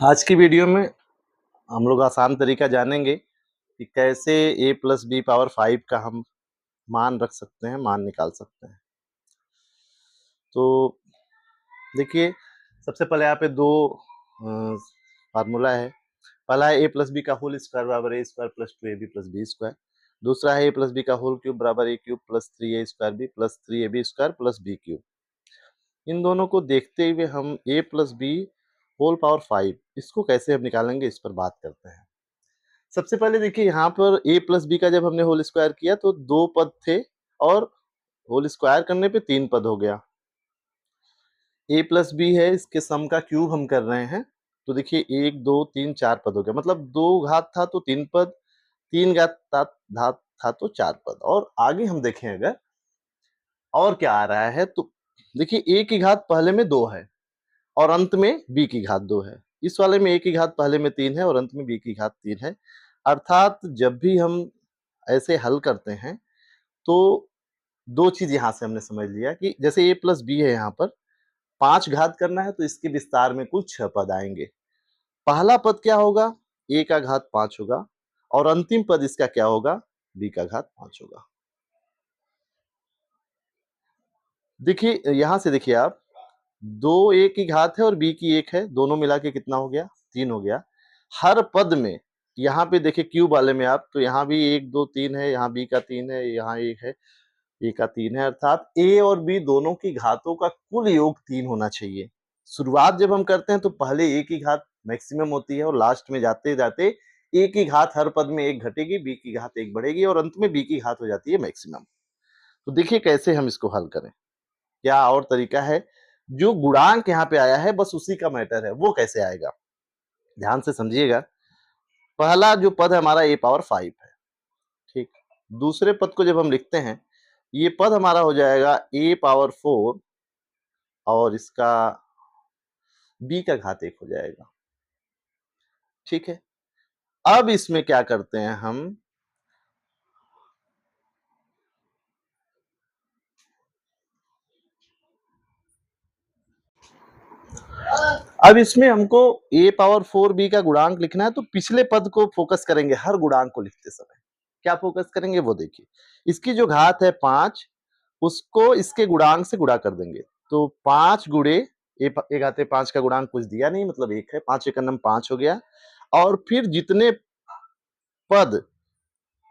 आज की वीडियो में हम लोग आसान तरीका जानेंगे कि कैसे a प्लस बी पावर 5 का हम मान रख सकते हैं, मान निकाल सकते हैं। तो देखिए, सबसे पहले यहाँ पे दो फार्मूला है। पहला है a प्लस बी का होल स्क्वायर बराबर a square plus 2ab plus B square. दूसरा है a प्लस बी का होल क्यूब बराबर a cube plus 3a square B plus 3ab square plus B cube. इन दोनों को देखते हुए हम a plus B whole power 5 इसको कैसे हम निकालेंगे, इस पर बात करते हैं। सबसे पहले देखिए, यहाँ पर a प्लस बी का जब हमने होल स्क्वायर किया तो 2 पद थे और होल स्क्वायर करने पे 3 पद हो गया। a प्लस बी है, इसके सम का क्यूब हम कर रहे हैं। तो देखिए 1 2 3 4 पद हो गया, मतलब 2 घात था तो 3 पद, 3 घात था तो 4 पद। और आगे हम देखें अगर और क्या आ रहा है तो देखिए a की घात पहले में 2 है और अंत में b की घात 2 है। इस वाले में a की घात पहले में 3 है और अंत में b की घात 3 है। अर्थात जब भी हम ऐसे हल करते हैं तो दो चीज यहाँ से हमने समझ लिया कि जैसे a प्लस बी है, यहाँ पर 5 घात करना है तो इसके विस्तार में कुल 6 पद आएंगे। पहला पद क्या होगा, a का घात 5 होगा और अंतिम पद इसका क्या होगा, b का घात 5 होगा। देखिए यहां से देखिए आप, 2 a की घात है और b की 1 है, दोनों मिला के कितना हो गया, 3 हो गया। हर पद में यहाँ पे देखिए क्यूब वाले में आप, तो यहाँ भी 1 2 3 है, यहाँ b का 3 है, यहाँ 1 है, a का 3 है। अर्थात a और b दोनों की घातों का कुल योग 3 होना चाहिए। शुरुआत जब हम करते हैं तो पहले a की घात मैक्सिमम होती है और लास्ट में जाते जाते a की घात हर पद में 1 घटेगी, b की घात 1 बढ़ेगी और अंत में b की घात हो जाती है मैक्सिमम। तो देखिए कैसे हम इसको हल करें। क्या और तरीका है, जो गुणांक यहाँ पे आया है बस उसी का मैटर है, वो कैसे आएगा, ध्यान से समझिएगा। पहला जो पद है हमारा a पावर 5 है, ठीक। दूसरे पद को जब हम लिखते हैं, ये पद हमारा हो जाएगा a पावर 4 और इसका b का घात 1 हो जाएगा, ठीक है। अब इसमें क्या करते हैं हम, अब इसमें हमको a पावर 4 b का गुणांक लिखना है तो पिछले पद को फोकस करेंगे। हर गुणांक को लिखते समय क्या फोकस करेंगे वो देखिए, इसकी जो घात है 5 उसको इसके गुणांक से गुणा कर देंगे। तो 5 गुणे ए घाते 5 का गुणांक कुछ दिया नहीं, मतलब 1 है, 5 एकम 5 हो गया। और फिर जितने पद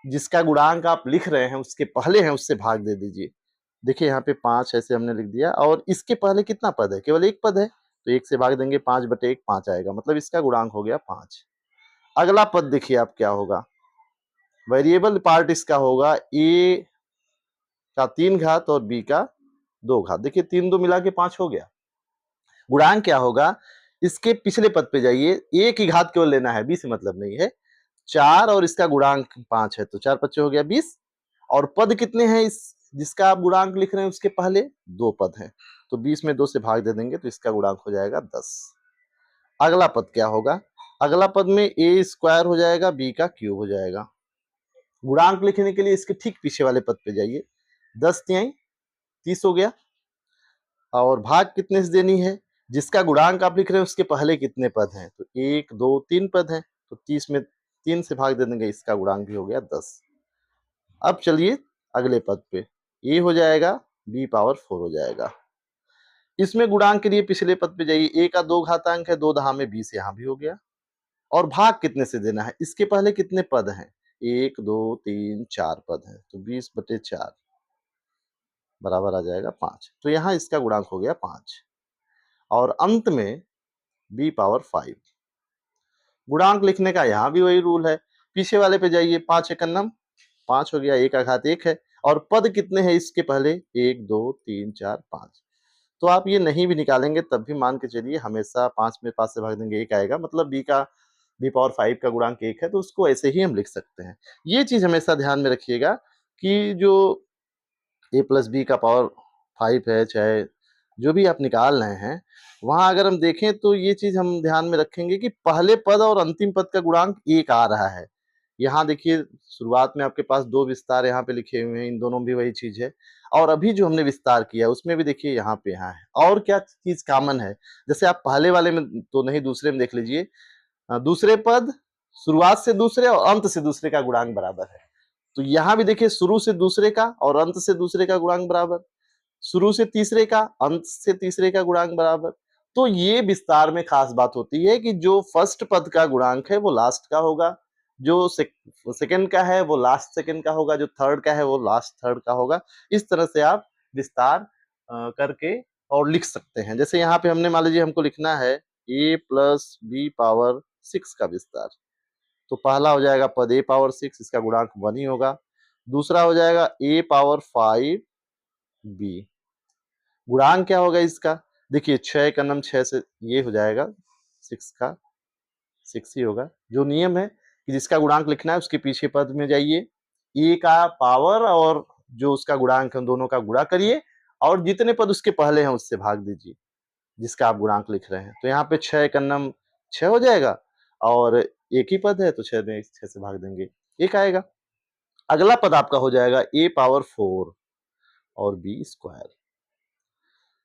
जिसका गुणांक आप लिख रहे हैं उसके पहले हैं उससे भाग दे दीजिए। देखिए यहाँ पे 5 ऐसे हमने लिख दिया और इसके पहले कितना पद है, केवल 1 पद है, तो 1 से भाग देंगे, 5/1 5 आएगा, मतलब इसका गुणांक हो गया 5। अगला पद देखिए आप क्या होगा, वेरिएबल पार्ट इसका होगा a का 3 घात और b का 2 घात। देखिए 3 2 मिला के 5 हो गया। गुणांक क्या होगा, इसके पिछले पद पे जाइए, a की घात केवल लेना है, b से मतलब नहीं है। 4 और इसका गुणांक 5 है तो 4 5 हो गया 20। और पद कितने हैं इस जिसका आप गुणांक लिख रहे हैं, उसके पहले 2 पद हैं, तो 20 में 2 से भाग दे देंगे तो इसका गुणांक हो जाएगा 10। अगला पद क्या होगा, अगला पद में a स्क्वायर हो जाएगा, b का क्यूब हो जाएगा। गुणांक लिखने के लिए इसके ठीक पीछे वाले पद पे जाइए, 10 तिहाई 30 हो गया। और भाग कितने से देनी है, जिसका गुणांक आप लिख रहे हैं उसके पहले कितने पद हैं, तो 1 2 3 पद हैं, तो 30 में 3 से भाग दे देंगे, इसका गुणांक भी हो गया 10। अब चलिए अगले पद पे, a हो जाएगा, b पावर 4 हो जाएगा। इसमें गुणांक के लिए पिछले पद पे जाइए, a का 2 घातांक है, 2 दहा में 20, यहाँ भी हो गया। और भाग कितने से देना है, इसके पहले कितने पद हैं, 1 2 3 4 पद हैं, तो 20/4 बराबर आ जाएगा 5। तो यहाँ इसका गुणांक हो गया 5। और अंत में b पावर 5। गुणांक लिखने का यहाँ भी वही रूल है, पीछे वाले पे जाइए, 5 एकम 5 हो गया, a का घात 1 है। और पद कितने हैं इसके पहले, 1 2 3 4 5। तो आप ये नहीं भी निकालेंगे तब भी मान के चलिए, हमेशा 5 में 5 से भाग देंगे 1 आएगा, मतलब b पावर 5 का गुणांक 1 है, तो उसको ऐसे ही हम लिख सकते हैं। ये चीज हमेशा ध्यान में रखिएगा कि जो a प्लस बी का पावर 5 है, चाहे जो भी आप निकाल रहे हैं, वहां अगर हम देखें तो ये चीज हम ध्यान में रखेंगे कि पहले पद और अंतिम पद का गुणांक 1 आ रहा है। यहाँ देखिए शुरुआत में आपके पास 2 विस्तार यहाँ पे लिखे हुए हैं, इन दोनों में भी वही चीज़ है और अभी जो हमने विस्तार किया उसमें भी देखिए यहाँ पे यहाँ है। और क्या चीज़ कॉमन है? जैसे आप पहले वाले में तो नहीं, दूसरे में देख लीजिए। दूसरे पद शुरुआत से दूसरे और अंत से दूसरे का गुणांक बराबर है। तो यहाँ भी देखिए शुरू से दूसरे का और अंत से दूसरे का गुणांक बराबर, शुरू से तीसरे का, अंत से तीसरे का गुणांक बराबर। तो ये विस्तार में खास बात होती है कि जो फर्स्ट पद का गुणांक है वो लास्ट का होगा, जो सेकंड का है वो लास्ट सेकंड का होगा, जो थर्ड का है वो लास्ट थर्ड का होगा। इस तरह से आप विस्तार करके और लिख सकते हैं। जैसे यहाँ पे हमने मान लीजिए हमको लिखना है a प्लस बी पावर 6 का विस्तार, तो पहला हो जाएगा पद a पावर 6, इसका गुणांक 1 ही होगा। दूसरा हो जाएगा a पावर 5 b, गुणांक क्या होगा इसका? देखिए 6 का नम 6 से ये हो जाएगा 6 का 6 ही होगा। जो नियम है कि जिसका गुणांक लिखना है उसके पीछे पद में जाइए, a का पावर और जो उसका गुणांक है दोनों का गुणा करिए और जितने पद उसके पहले हैं उससे भाग दीजिए, जिसका आप गुणांक लिख रहे हैं। तो यहाँ पे 6 का नम 6 हो जाएगा और एक ही पद है तो 6 में 6 से भाग देंगे, 1 आएगा। अगला पद आपका हो जाएगा a पावर 4 और b स्क्वायर।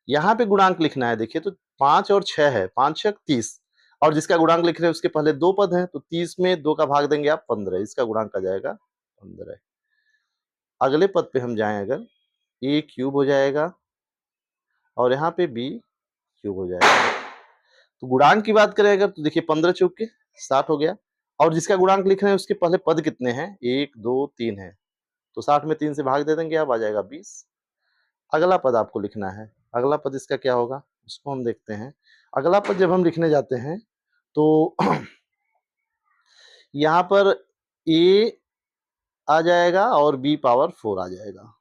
यहाँ पे गुणांक लिखना है, देखिए तो 5 और 6 है, 5 6 30 और जिसका गुणांक लिख रहे हैं उसके पहले 2 पद हैं तो 30 में 2 का भाग देंगे आप 15, इसका गुणांक आ जाएगा 15। अगले पद पे हम जाएं अगर a क्यूब हो जाएगा और यहाँ पे b क्यूब हो जाएगा। तो गुणांक की बात करें अगर तो देखिए 15 चौक के 60 हो गया और जिसका गुणांक लिख रहे हैं उसके पहले पद कितने हैं? 1 2 3 है, तो 60 में 3 से भाग दे देंगे, अब आ जाएगा 20। अगला पद आपको लिखना है, अगला पद इसका क्या होगा उसको हम देखते हैं। अगला पद जब हम लिखने जाते हैं तो यहाँ पर a आ जाएगा और b पावर 4 आ जाएगा।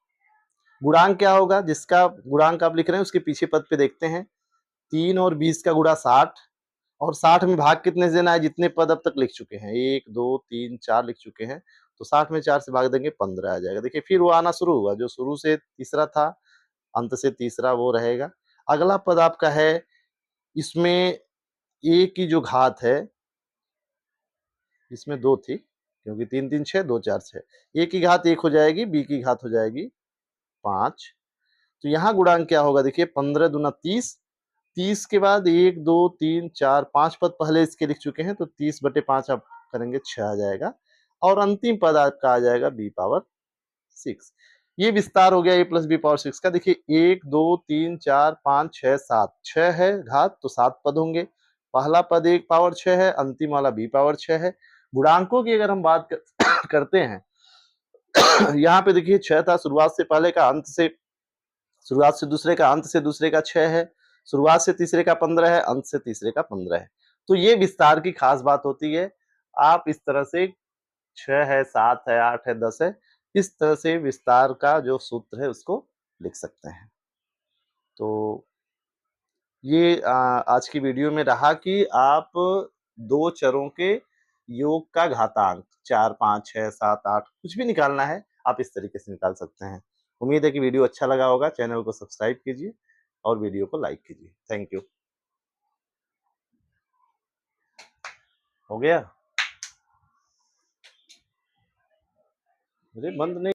गुणांक क्या होगा? जिसका गुणांक आप लिख रहे हैं उसके पीछे पद पे देखते हैं, 3 और 20 का गुणा 60 और 60 में भाग कितने से देना है? जितने पद अब तक लिख चुके हैं, 1 2 3 4 लिख चुके हैं, तो 60 में 4 से भाग देंगे 15 आ जाएगा। देखिए फिर वो आना शुरू हुआ, जो शुरू से तीसरा था अंत से तीसरा वो रहेगा। अगला पद आपका है, इसमें a की जो घात है, इसमें 2 थी क्योंकि 3 3 6 2 4 6, a की घात 1 हो जाएगी, b की घात हो जाएगी 5। तो यहाँ गुणांक क्या होगा? देखिए 15 दूना 30, 30 के बाद 1 2 3 4 5 पद पहले इसके लिख चुके हैं तो 30/5 आप करेंगे 6 आ जाएगा और अंतिम पद आपका आ जाएगा b पावर 6। ये विस्तार हो गया a प्लस बी पावर 6 का। देखिए 1 2 3 4 5 6 7, 6 है घात तो 7 पद होंगे। पहला पद 1 पावर 6 है, अंतिम वाला b पावर 6 है। गुणांकों की अगर हम बात करते हैं यहाँ पे देखिए 6 था, शुरुआत से पहले का, अंत से शुरुआत से दूसरे का, अंत से दूसरे का 6 है, शुरुआत से तीसरे का 15 है, अंत से तीसरे का 15 है। तो ये विस्तार की खास बात होती है। आप इस तरह से 6 है, 7 है, 8 है, 10 है, इस तरह से विस्तार का जो सूत्र है उसको लिख सकते हैं। तो ये आज की वीडियो में रहा कि आप 2 चरों के योग का घातांक 4 5 6 7 8 कुछ भी निकालना है, आप इस तरीके से निकाल सकते हैं। उम्मीद है कि वीडियो अच्छा लगा होगा। चैनल को सब्सक्राइब कीजिए और वीडियो को लाइक कीजिए। Thank you. हो गया? अरे बंद नहीं